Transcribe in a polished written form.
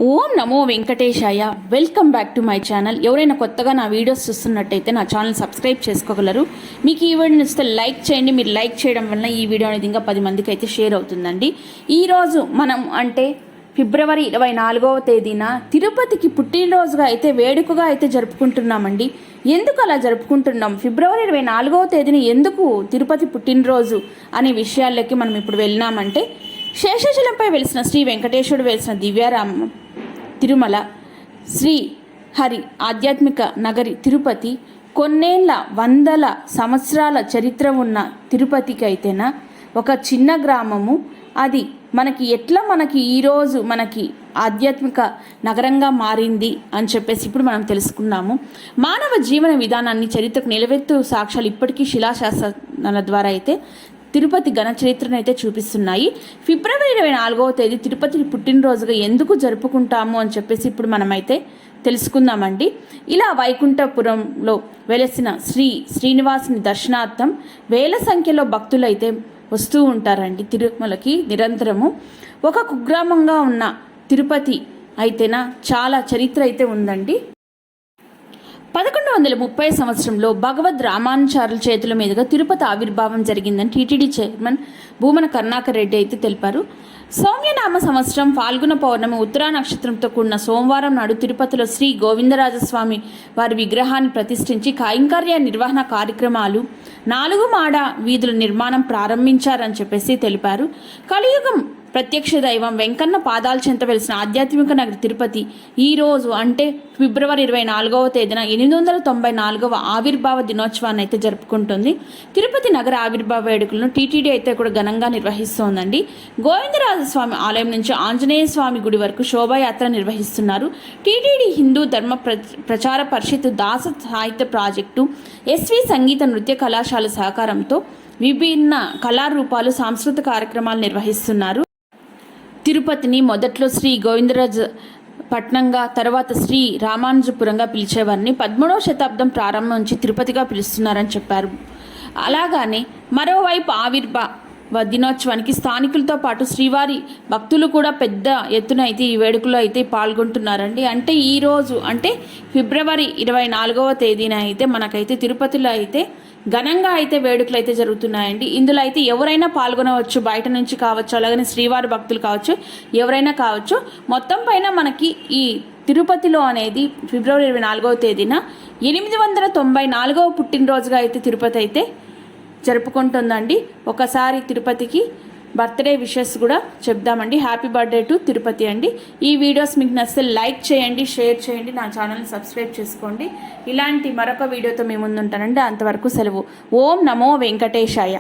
Om Namo Venkatesaya. Welcome back to my channel. ఎవరైనా కొత్తగా నా వీడియోస్ చూస్తున్నట్టయితే నా ఛానల్ సబ్స్క్రైబ్ చేసుకోగలరు. మీకు ఈ వీడియో నచ్చితే లైక్ చేయండి. మీరు లైక్ చేయడం వలన ఈ వీడియో అనేది ఇంకా 10 మందికి అయితే షేర్ అవుతుందండి. ఈరోజు మనం ఫిబ్రవరి 24వ తేదీన తిరుపతికి పుట్టినరోజుగా అయితే వేడుకగా అయితే జరుపుకుంటున్నామండి. ఎందుకు అలా జరుపుకుంటున్నాం, ఫిబ్రవరి 24వ తేదీన ఎందుకు తిరుపతి పుట్టినరోజు అనే విషయాల్లోకి మనం ఇప్పుడు వెళ్ళినామంటే, శేషాచలంపై వెలిసిన శ్రీ వెంకటేశ్వరుడు వెలిసిన దివ్యారామ తిరుమల శ్రీ హరి ఆధ్యాత్మిక నగరి తిరుపతి, కొన్నేళ్ల వందల సంవత్సరాల చరిత్ర ఉన్న తిరుపతికి అయితేనా ఒక చిన్న గ్రామము. అది మనకి ఈరోజు ఆధ్యాత్మిక నగరంగా మారింది అని చెప్పేసి ఇప్పుడు మనం తెలుసుకున్నాము. మానవ జీవన విధానాన్ని చరిత్రకు నిలవెత్తు సాక్ష్యాలు ఇప్పటికీ శిలాశాసనాల ద్వారా అయితే తిరుపతి ఘన చరిత్రను అయితే చూపిస్తున్నాయి. ఫిబ్రవరి 24వ తేదీ తిరుపతి పుట్టినరోజుగా ఎందుకు జరుపుకుంటాము అని చెప్పేసి ఇప్పుడు మనమైతే తెలుసుకుందామండి. ఇలా వైకుంఠపురంలో వెలసిన శ్రీనివాసుని దర్శనార్థం వేల సంఖ్యలో భక్తులు అయితే వస్తూ ఉంటారండి తిరుమలకి నిరంతరము. ఒక కుగ్రామంగా ఉన్న తిరుపతి అయితేనా చాలా చరిత్ర అయితే ఉందండి. 1130 సంవత్సరంలో భగవద్ రామానుచారుల చేతుల మీదుగా తిరుపతి ఆవిర్భావం జరిగిందని టీటీడీ చైర్మన్ భూమన కరుణాకర్ రెడ్డి అయితే తెలిపారు. సౌమ్యనామ సంవత్సరం ఫాల్గుణ పౌర్ణమి ఉత్తరా నక్షత్రంతో కూడిన సోమవారం నాడు తిరుపతిలో శ్రీ గోవిందరాజస్వామి వారి విగ్రహాన్ని ప్రతిష్ఠించి కైంకర్య నిర్వహణ కార్యక్రమాలు 4 మాడ వీధుల నిర్మాణం ప్రారంభించారని చెప్పేసి తెలిపారు. కలియుగం ప్రత్యక్ష దైవం వెంకన్న పాదాల చెంత వెలిసిన ఆధ్యాత్మిక నగరి తిరుపతి ఈరోజు అంటే ఫిబ్రవరి 24వ తేదీన 894వ ఆవిర్భావ దినోత్సవాన్ని అయితే జరుపుకుంటుంది. తిరుపతి నగర ఆవిర్భావ వేడుకలను టీటీడీ అయితే కూడా ఘనంగా నిర్వహిస్తోందండి. గోవిందరాజస్వామి ఆలయం నుంచి ఆంజనేయ స్వామి గుడి వరకు శోభాయాత్ర నిర్వహిస్తున్నారు. టీటీడీ హిందూ ధర్మ ప్రచార పరిషత్ దాస సాహిత్య ప్రాజెక్టు ఎస్వి సంగీత నృత్య కళాశాల సహకారంతో విభిన్న కళారూపాలు సాంస్కృతిక కార్యక్రమాలు నిర్వహిస్తున్నారు. తిరుపతిని మొదట్లో శ్రీ గోవిందరాజ పట్నంగా, తర్వాత శ్రీ రామానుజపురంగా పిలిచేవారిని 13వ శతాబ్దం ప్రారంభం నుంచి తిరుపతిగా పిలుస్తున్నారని చెప్పారు. అలాగానే మరోవైపు ఆవిర్భావ దినోత్సవానికి స్థానికులతో పాటు శ్రీవారి భక్తులు కూడా పెద్ద ఎత్తున అయితే ఈ వేడుకలో అయితే పాల్గొంటున్నారండి. అంటే ఈరోజు ఫిబ్రవరి 24వ తేదీన అయితే మనకైతే తిరుపతిలో అయితే ఘనంగా అయితే వేడుకలు అయితే జరుగుతున్నాయండి. ఇందులో అయితే ఎవరైనా పాల్గొనవచ్చు, బయట నుంచి కావచ్చు, అలాగనే శ్రీవారి భక్తులు కావచ్చు, ఎవరైనా కావచ్చు. మొత్తం పైన మనకి ఈ తిరుపతిలో అనేది ఫిబ్రవరి 24వ తేదీన 894వ పుట్టినరోజుగా అయితే తిరుపతి అయితే జరుపుకుంటుందండి. ఒకసారి తిరుపతికి బర్త్డే విషెస్ కూడా చెప్దామండి. హ్యాపీ బర్త్డే టు తిరుపతి అండి. ఈ వీడియోస్ మీకు నచ్చితే లైక్ చేయండి, షేర్ చేయండి, నా ఛానల్ని సబ్స్క్రైబ్ చేసుకోండి. ఇలాంటి మరొక వీడియోతో మేము ముందుంటానండి. అంతవరకు సెలవు. ఓం నమో వెంకటేశాయ.